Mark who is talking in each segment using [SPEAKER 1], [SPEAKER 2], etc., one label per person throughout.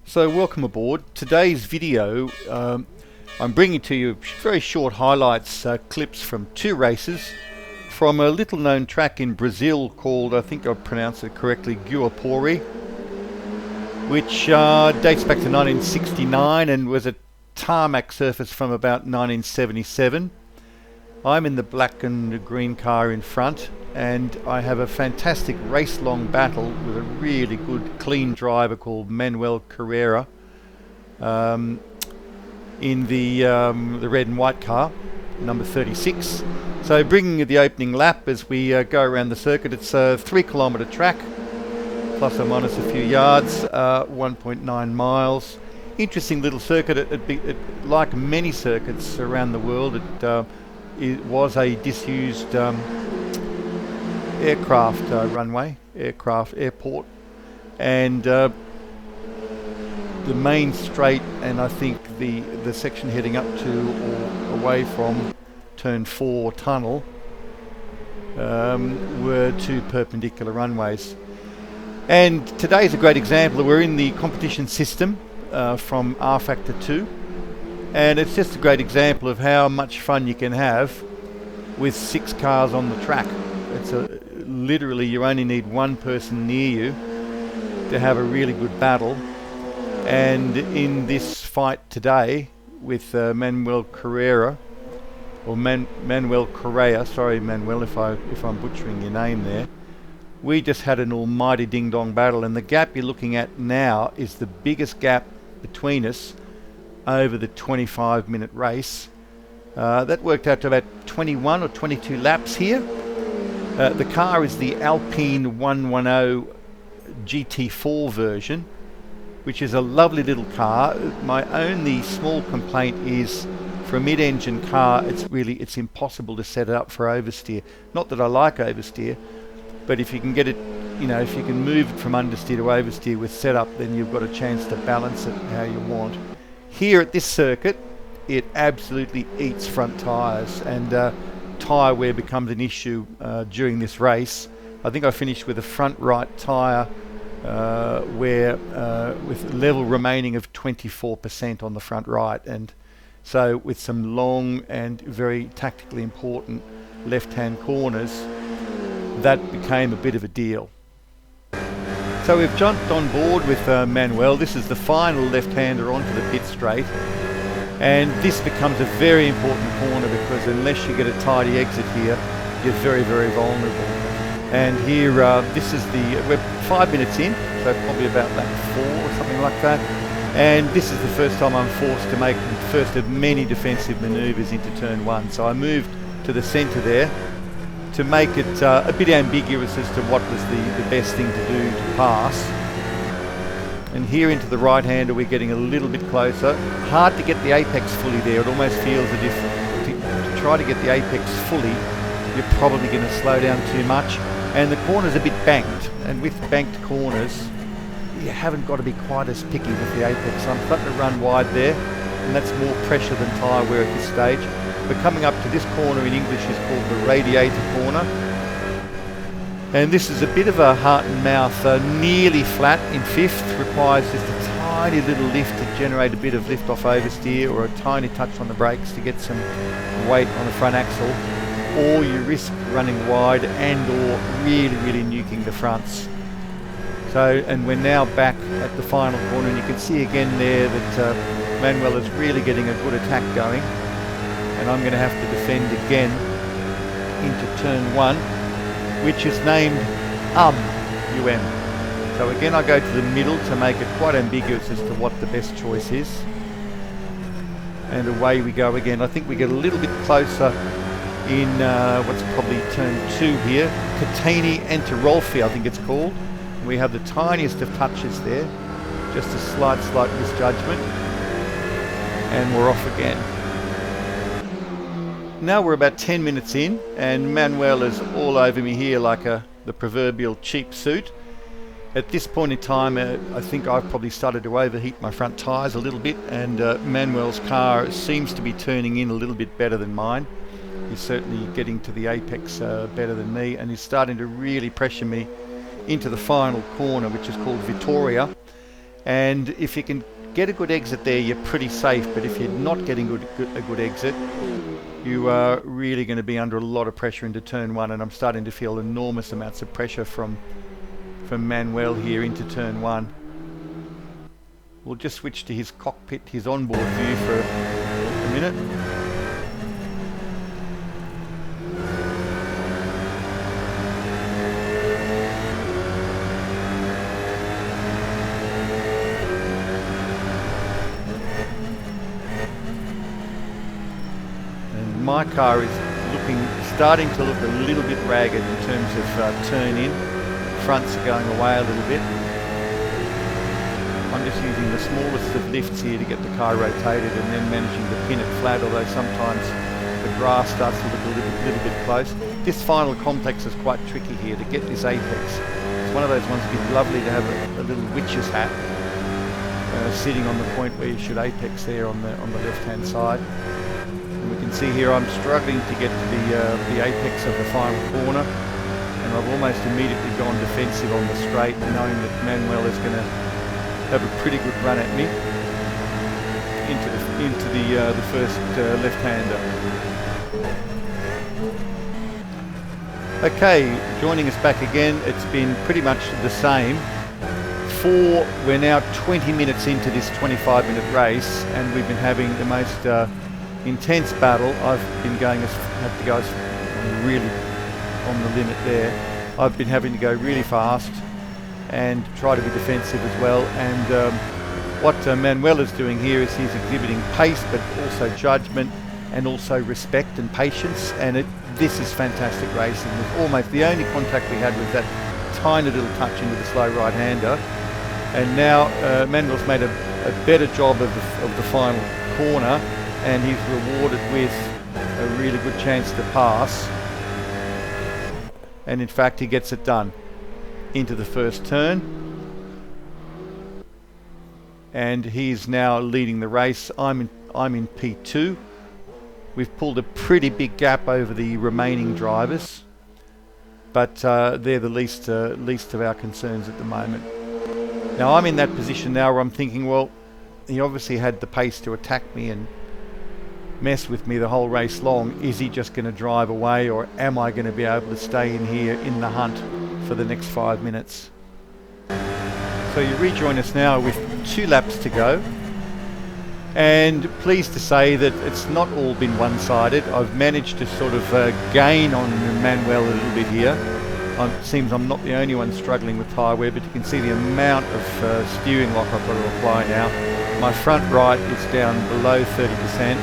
[SPEAKER 1] So welcome aboard. Today's video, I'm bringing to you very short highlights, clips from two races from a little known track in Brazil called, I think I've pronounced it correctly, Guapore, which dates back to 1969 and was a tarmac surface from about 1977. I'm in the black and green car in front, and I have a fantastic race-long battle with a really good clean driver called Manuel Carrera in the red and white car, number 36. So bringing you the opening lap as we go around the circuit. It's a 3-kilometre track, plus or minus a few yards, 1.9 miles. Interesting little circuit. Like many circuits around the world, it was a disused aircraft runway, airport, and the main straight, and I think the section heading up to or away from turn 4 tunnel were two perpendicular runways. And today's a great example. We're in the competition system from RFactor2, and it's just a great example of how much fun you can have with 6 cars on the track. It's literally you only need one person near you to have a really good battle. And in this fight today with Manuel Carrera, or Manuel Correa, sorry Manuel if I'm butchering your name there, we just had an almighty ding-dong battle, and the gap you're looking at now is the biggest gap between us over the 25-minute race. That worked out to about 21 or 22 laps here. The car is the Alpine 110 GT4 version, which is a lovely little car. My only small complaint is, for a mid-engine car, it's impossible to set it up for oversteer. Not that I like oversteer, but if you can get it, if you can move it from understeer to oversteer with setup, then you've got a chance to balance it how you want. Here at this circuit, it absolutely eats front tyres, and tyre wear becomes an issue during this race. I think I finished with a front right tyre wear with level remaining of 24% on the front right, and so with some long and very tactically important left-hand corners, that became a bit of a deal. So we've jumped on board with Manuel. This is the final left-hander onto the pit straight, and this becomes a very important corner because unless you get a tidy exit here, you're very, very vulnerable. And here, we're 5 minutes in, so probably about lap 4 or something like that. And this is the first time I'm forced to make the first of many defensive manoeuvres into turn 1. So I moved to the centre there to make it a bit ambiguous as to what was the best thing to do to pass. And here into the right-hander we're getting a little bit closer. Hard to get the apex fully there. It almost feels as if to try to get the apex fully, you're probably going to slow down too much. And the corner's a bit banked, and with banked corners you haven't got to be quite as picky with the apex. So I'm starting to run wide there, and that's more pressure than tyre wear at this stage. We're coming up to this corner, in English is called the radiator corner, and this is a bit of a heart and mouth, nearly flat in 5th, requires just a tiny little lift to generate a bit of lift off oversteer, or a tiny touch on the brakes to get some weight on the front axle, or you risk running wide and or really, really nuking the fronts. So, and we're now back at the final corner, and you can see again there that Manuel is really getting a good attack going, and I'm going to have to defend again into turn 1, which is named UM. So again I go to the middle to make it quite ambiguous as to what the best choice is, and away we go again. I think we get a little bit closer in what's probably turn 2 here, Catania Enterolfi I think it's called. We have the tiniest of touches there, just a slight misjudgment, and we're off again. Now we're about 10 minutes in, and Manuel is all over me here like the proverbial cheap suit. At this point in time, I think I've probably started to overheat my front tyres a little bit, and Manuel's car seems to be turning in a little bit better than mine. He's certainly getting to the apex better than me, and he's starting to really pressure me into the final corner, which is called Vitoria. And if you can get a good exit there, you're pretty safe. But if you're not getting a good exit, you are really going to be under a lot of pressure into turn one. And I'm starting to feel enormous amounts of pressure from Manuel here into turn one. We'll just switch to his cockpit, his onboard view for a minute. And my car is starting to look a little bit ragged in terms of turn in. Fronts are going away a little bit. I'm just using the smallest of lifts here to get the car rotated and then managing to pin it flat, although sometimes the grass starts to look a little bit close. This final complex is quite tricky here to get this apex. It's one of those ones that'd be lovely to have a little witch's hat sitting on the point where you should apex there on the left-hand side. And we can see here I'm struggling to get to the apex of the final corner, and I've almost immediately gone defensive on the straight, knowing that Manuel is going to have a pretty good run at me into the first left-hander. Okay, joining us back again, it's been pretty much the same. We're now 20 minutes into this 25-minute race, and we've been having the most intense battle. I've been had to go really on the limit there. I've been having to go really fast and try to be defensive as well. And what Manuel is doing here is he's exhibiting pace, but also judgment and also respect and patience. And this is fantastic racing. It was almost the only contact we had was that tiny little touch into the slow right-hander. And now Manuel's made a better job of the final corner, and he's rewarded with a really good chance to pass. And in fact, he gets it done into the first turn, and he's now leading the race. I'm in P2. We've pulled a pretty big gap over the remaining drivers, but they're the least of our concerns at the moment. Now I'm in that position now where I'm thinking, well, he obviously had the pace to attack me and mess with me the whole race long. Is he just going to drive away, or am I going to be able to stay in here in the hunt for the next 5 minutes? So you rejoin us now with 2 laps to go, and pleased to say that it's not all been one-sided. I've managed to sort of gain on Manuel a little bit here. It seems I'm not the only one struggling with tyre wear, but you can see the amount of steering lock I've got to apply now. My front right is down below 30%,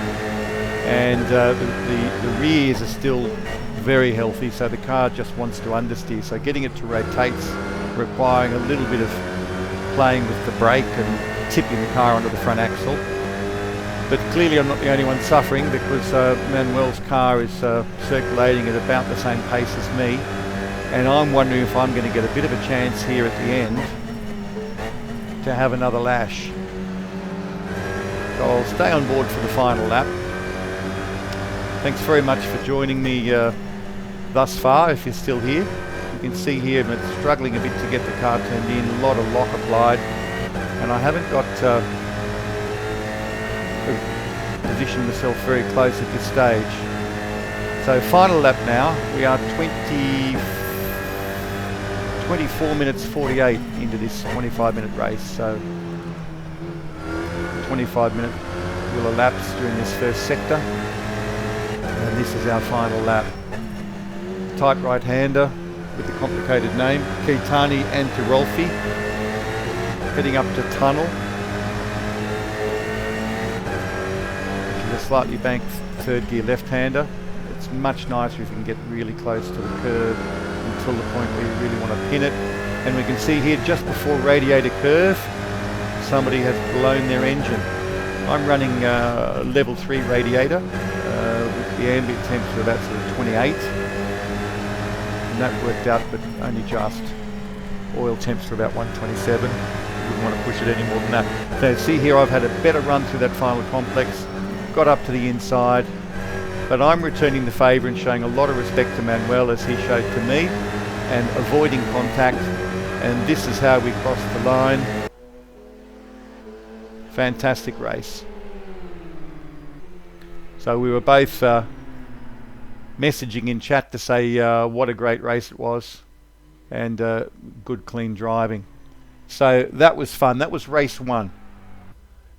[SPEAKER 1] and the rears are still very healthy, so the car just wants to understeer. So getting it to rotate's requiring a little bit of playing with the brake and tipping the car onto the front axle. But clearly I'm not the only one suffering, because Manuel's car is circulating at about the same pace as me, and I'm wondering if I'm going to get a bit of a chance here at the end to have another lash. So I'll stay on board for the final lap. Thanks very much for joining me thus far, if you're still here. You can see here I'm struggling a bit to get the car turned in, a lot of lock applied, and I haven't got positioned myself very close at this stage. So final lap now. We are 24 minutes 48 into this 25-minute race, so 25 minutes will elapse during this first sector, and this is our final lap. Tight right-hander with the complicated name, Keitani and Tirolfi, heading up to tunnel, which is a slightly banked third gear left-hander. It's much nicer if you can get really close to the curve until the point where you really want to pin it. And we can see here just before radiator curve, somebody has blown their engine. I'm running level 3 radiator with the ambient temperature about sort of 28, and that worked out, but only just. Oil temps are about 127. Wouldn't want to push it any more than that. So see here, I've had a better run through that final complex, got up to the inside, but I'm returning the favour and showing a lot of respect to Manuel as he showed to me, and avoiding contact. And this is how we crossed the line. Fantastic race. So we were both messaging in chat to say what a great race it was, and good clean driving. So that was fun. That was race 1.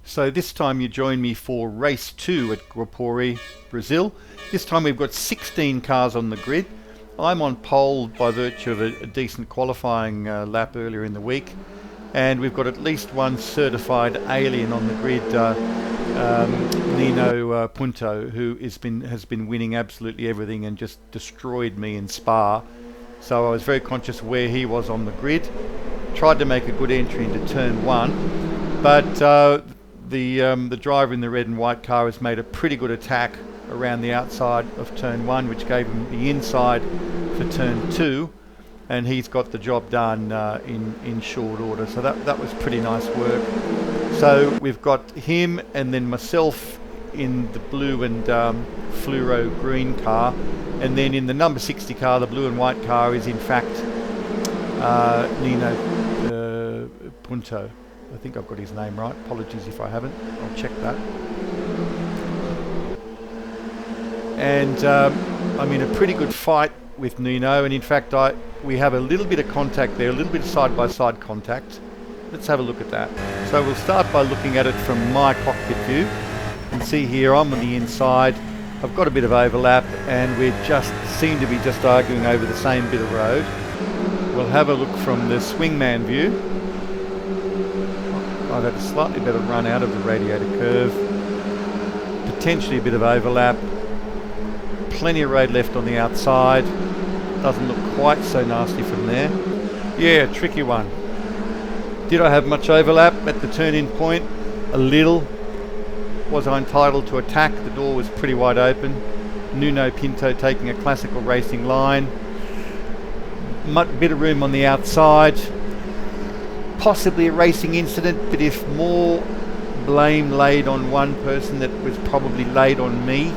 [SPEAKER 1] So this time you join me for race 2 at Guapore, Brazil. This time we've got 16 cars on the grid. I'm on pole by virtue of a decent qualifying lap earlier in the week, and we've got at least one certified alien on the grid, Nino Punto, who has been winning absolutely everything and just destroyed me in Spa. So I was very conscious of where he was on the grid. Tried to make a good entry into turn 1, but the driver in the red and white car has made a pretty good attack around the outside of turn 1, which gave him the inside for turn 2, and he's got the job done in short order. So that was pretty nice work. So we've got him and then myself in the blue and fluoro green car, and then in the number 60 car, the blue and white car, is in fact Nino Punto. I think I've got his name right. Apologies if I haven't. I'll check that. And I'm in a pretty good fight with Nino, and in fact we have a little bit of contact there, a little bit of side-by-side contact. Let's have a look at that. So we'll start by looking at it from my cockpit view. You can see here I'm on the inside. I've got a bit of overlap, and we seem to be just arguing over the same bit of road. We'll have a look from the swingman view. I've had a slightly better run out of the radiator curve. Potentially a bit of overlap. Plenty of road left on the outside. Doesn't look quite so nasty from there. Yeah, tricky one. Did I have much overlap at the turn-in point? A little. Was I entitled to attack? The door was pretty wide open. Nuno Pinto taking a classical racing line. Bit of room on the outside. Possibly a racing incident, but if more blame laid on one person, that was probably laid on me.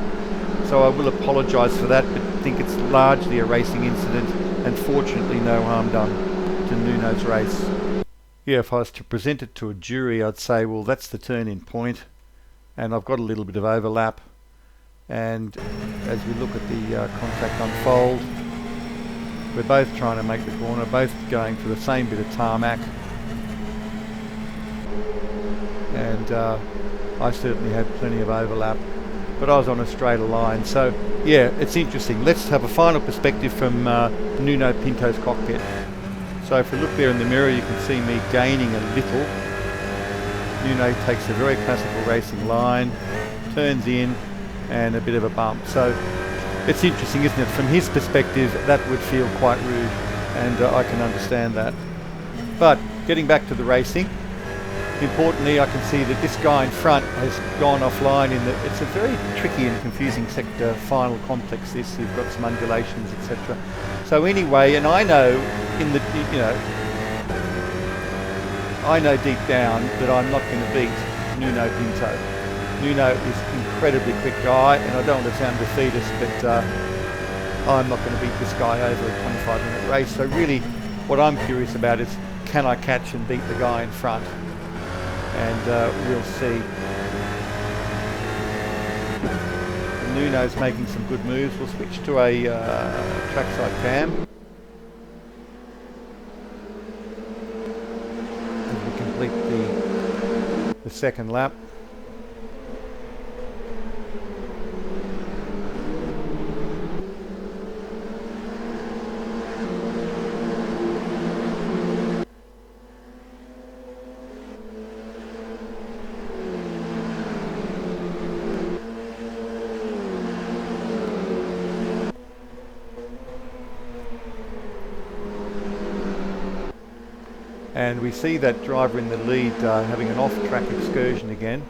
[SPEAKER 1] So I will apologise for that, but think it's largely a racing incident, and fortunately no harm done to Nuno's race. Yeah, if I was to present it to a jury, I'd say, well, that's the turn-in point, and I've got a little bit of overlap, and as we look at the contact unfold, we're both trying to make the corner, both going for the same bit of tarmac, and I certainly had plenty of overlap, but I was on a straighter line. So yeah, it's interesting. Let's have a final perspective from Nuno Pinto's cockpit. So if we look there in the mirror, you can see me gaining a little. Nuno takes a very classical racing line, turns in, and a bit of a bump. So it's interesting, isn't it? From his perspective, that would feel quite rude, and I can understand that. But getting back to the racing, importantly, I can see that this guy in front has gone offline. It's a very tricky and confusing sector final complex. This, you've got some undulations, etc. So anyway, and I know I know deep down that I'm not going to beat Nuno Pinto. Nuno is an incredibly quick guy, and I don't want to sound defeatist, but I'm not going to beat this guy over a 25-minute race. So really, what I'm curious about is, can I catch and beat the guy in front? And we'll see. Nuno's making some good moves. We'll switch to a trackside cam as we complete the second lap. And we see that driver in the lead having an off-track excursion again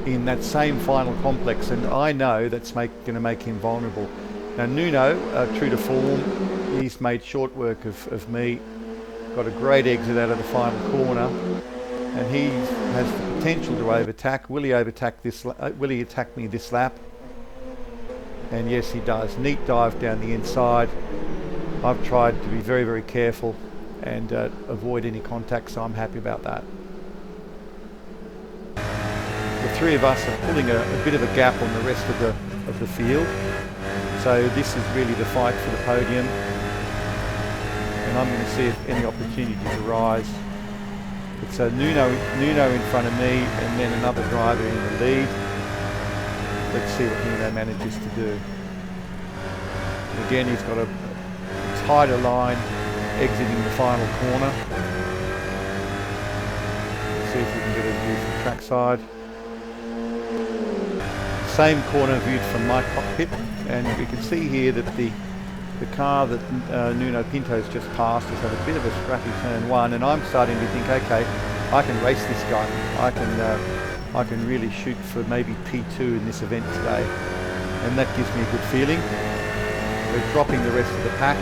[SPEAKER 1] in that same final complex, and I know that's going to make him vulnerable. Now Nuno, true to form, he's made short work of me, got a great exit out of the final corner, and he has the potential to overtake. Will he overtake this? Will he attack me this lap? And yes, he does. Neat dive down the inside. I've tried to be very, very careful and avoid any contact, so I'm happy about that. three of us are pulling a bit of a gap on the rest of the field. So this is really the fight for the podium, and I'm going to see if any opportunities arise. It's Nuno in front of me, and then another driver in the lead. Let's see what Nuno manages to do. And again, he's got a tighter line exiting the final corner. Let's see if we can get a view from trackside. Same corner viewed from my cockpit, and we can see here that the car that Nuno Pinto's just passed has had a bit of a scrappy turn one, and I'm starting to think, okay, I can race this guy. I can really shoot for maybe P2 in this event today, and that gives me a good feeling. We're dropping the rest of the pack,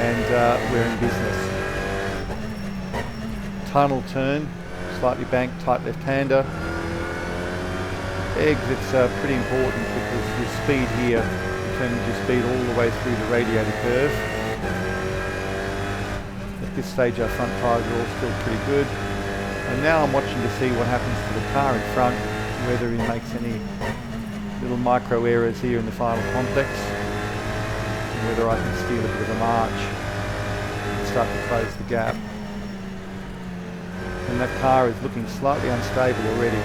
[SPEAKER 1] and we're in business. Tunnel turn, slightly banked, tight left-hander. Exit's pretty important because your speed here determines your speed all the way through the radiator curve. At this stage our front tyres are all still pretty good. And now I'm watching to see what happens to the car in front, whether he makes any little micro errors here in the final complex, and whether I can steal a bit of a march and start to close the gap. And that car is looking slightly unstable already.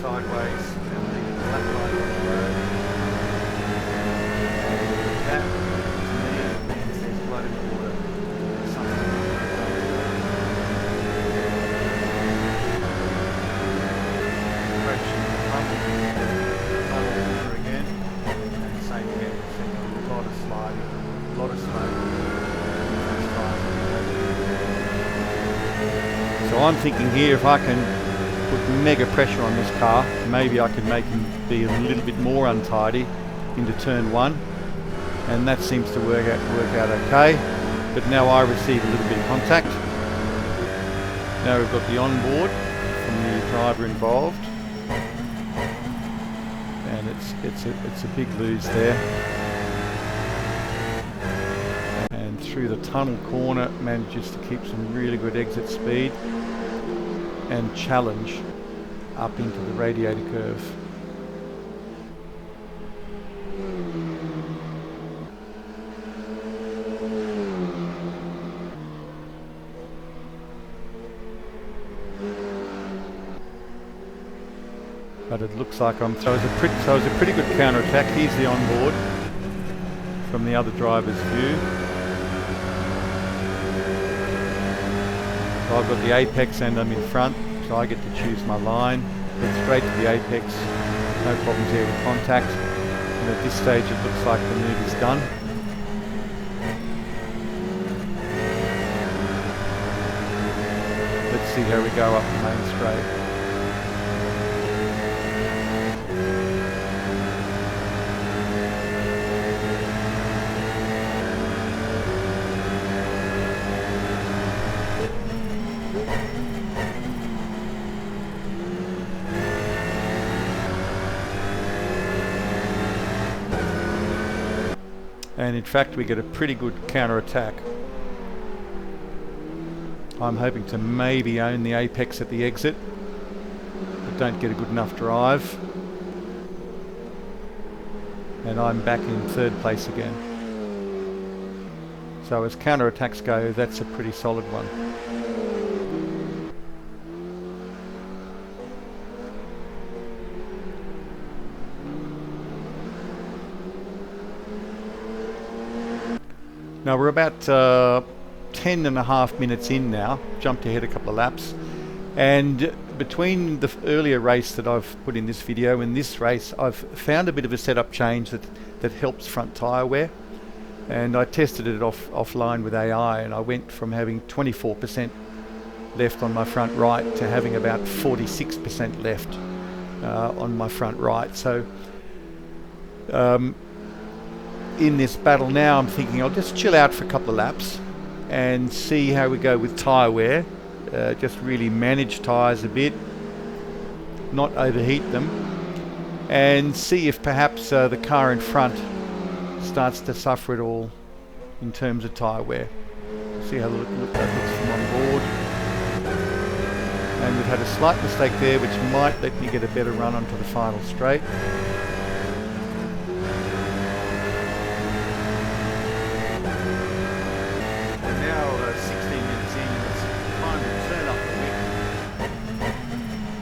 [SPEAKER 1] Sideways and the black line on the road. And that, to me, means there's blood in the water. Something approaching the tunnel corner again, and same again, seeing a lot of sliding, a lot of smoke. So I'm thinking here, if I can put mega pressure on this car, maybe I can make him be a little bit more untidy into turn one, and that seems to work out okay. But now I receive a little bit of contact. Now we've got the onboard from the driver involved, and it's a big lose there. And through the tunnel corner, manages to keep some really good exit speed and challenge up into the radiator curve. But it looks like so it was a pretty good counter attack. Here's the onboard from the other driver's view. So I've got the apex and I'm in front, so I get to choose my line. Head straight to the apex, no problems here with contact. And at this stage it looks like the move is done. Let's see how we go up the main straight. And in fact we get a pretty good counter attack. I'm hoping to maybe own the apex at the exit, but don't get a good enough drive. And I'm back in third place again. So as counter attacks go, that's a pretty solid one. Now we're about 10.5 minutes in now, jumped ahead a couple of laps, and between the earlier race that I've put in this video and this race, I've found a bit of a setup change that helps front tyre wear, and I tested it offline with AI, and I went from having 24% left on my front right to having about 46% left on my front right. So in this battle now, I'm thinking I'll just chill out for a couple of laps and see how we go with tyre wear, just really manage tyres a bit, not overheat them, and see if perhaps the car in front starts to suffer at all in terms of tyre wear. See how that looks from on board. And we've had a slight mistake there, which might let me get a better run onto the final straight. We're now 16 minutes in, and it's time to turn up the wick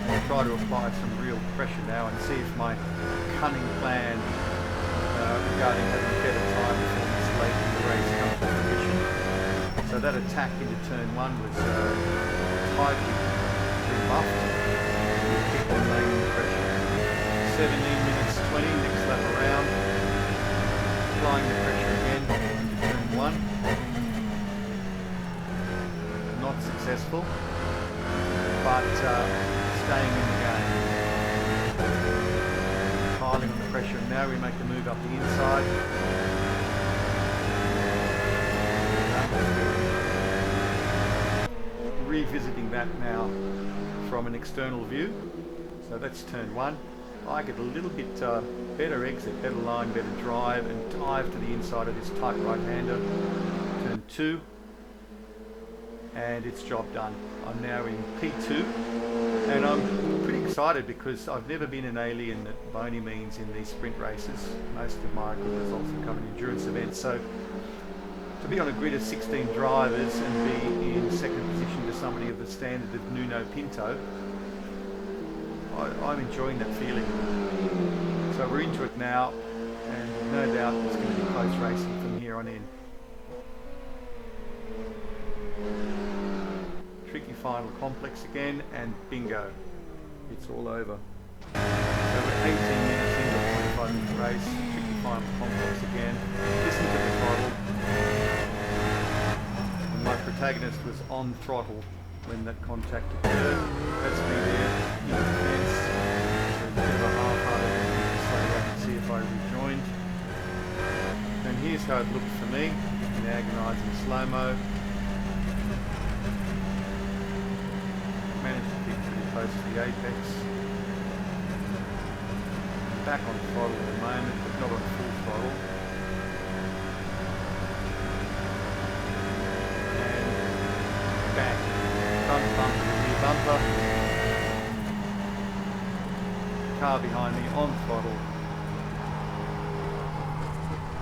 [SPEAKER 1] and try to apply some real pressure now and see if my cunning plan regarding having better tyre performance late in the race comes to fruition. So that attack into turn one was tightly rebuffed. We'll keep on laying the pressure. 17 minutes 20, next lap around. Applying the pressure again into turn one. Not successful, but staying in the game. Piling on the pressure, and now we make the move up the inside. Revisiting that now from an external view. So that's turn one. I get a little bit better exit, better line, better drive, and dive to the inside of this tight right-hander. Turn two, and it's job done. I'm now in P2, and I'm pretty excited because I've never been an alien by any means in these sprint races. Most of my good results have come in endurance events, so to be on a grid of 16 drivers and be in second position to somebody of the standard of Nuno Pinto, I'm enjoying that feeling. So we're into it now, and no doubt it's going to be close racing from here on in. Tricky final complex again, and bingo, it's all over. So we're 18 minutes into a 25-minute race, tricky final complex again. Listen to the throttle. And my protagonist was on throttle when that contact occurred. That's me there in the fence. So a bit of a half-hearted slow up and see if I rejoined. And here's how it looked for me in agonising slow-mo. Managed to keep pretty close to the apex. Back on throttle at the moment, but not on full throttle. And bang, front bumper to rear bumper. Car behind me on throttle.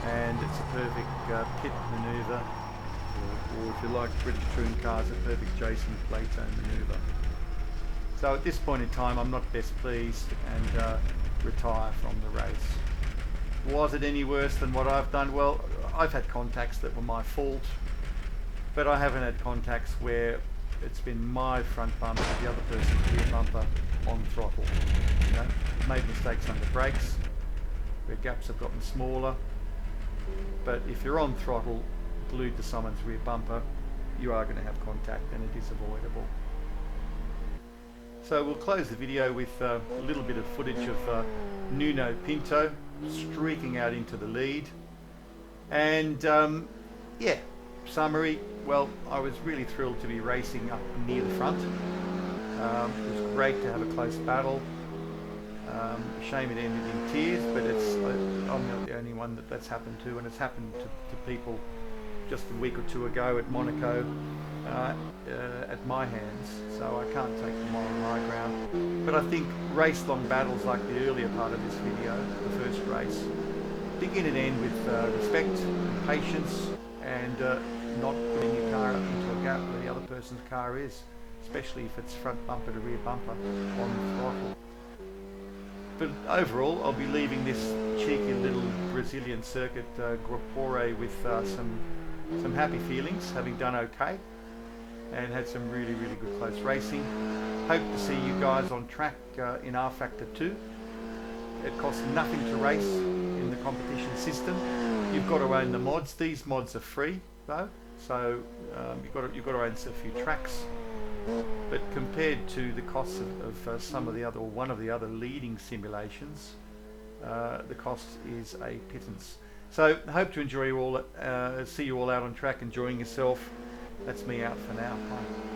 [SPEAKER 1] And it's a perfect pit manoeuvre, or if you like British touring cars, a perfect Jason Plato manoeuvre. So at this point in time, I'm not best pleased and retire from the race. Was it any worse than what I've done? Well, I've had contacts that were my fault, but I haven't had contacts where it's been my front bumper, the other person's rear bumper on throttle. You know, made mistakes under brakes, where gaps have gotten smaller, but if you're on throttle, glued to someone's rear bumper, you are going to have contact, and it is avoidable. So we'll close the video with a little bit of footage of Nuno Pinto streaking out into the lead. And yeah, summary, well, I was really thrilled to be racing up near the front. It was great to have a close battle. Shame it ended in tears, but I'm not the only one that's happened to, and it's happened to people just a week or two ago at Monaco at my hands, so I can't take the moral high ground. But I think race-long battles like the earlier part of this video, the first race, begin and end with respect and patience, and not putting your car up into a gap where the other person's car is, especially if it's front bumper to rear bumper on the throttle. But overall, I'll be leaving this cheeky little Brazilian circuit, Guapore, with some happy feelings, having done okay and had some really good close racing. Hope to see you guys on track in RFactor2. It costs nothing to race in the competition system. You've got to own the mods. These mods are free though, so you've got to own a few tracks. But compared to the costs of some of the other, or one of the other leading simulations, the cost is a pittance. So hope to enjoy you all, see you all out on track, enjoying yourself. That's me out for now. Bye.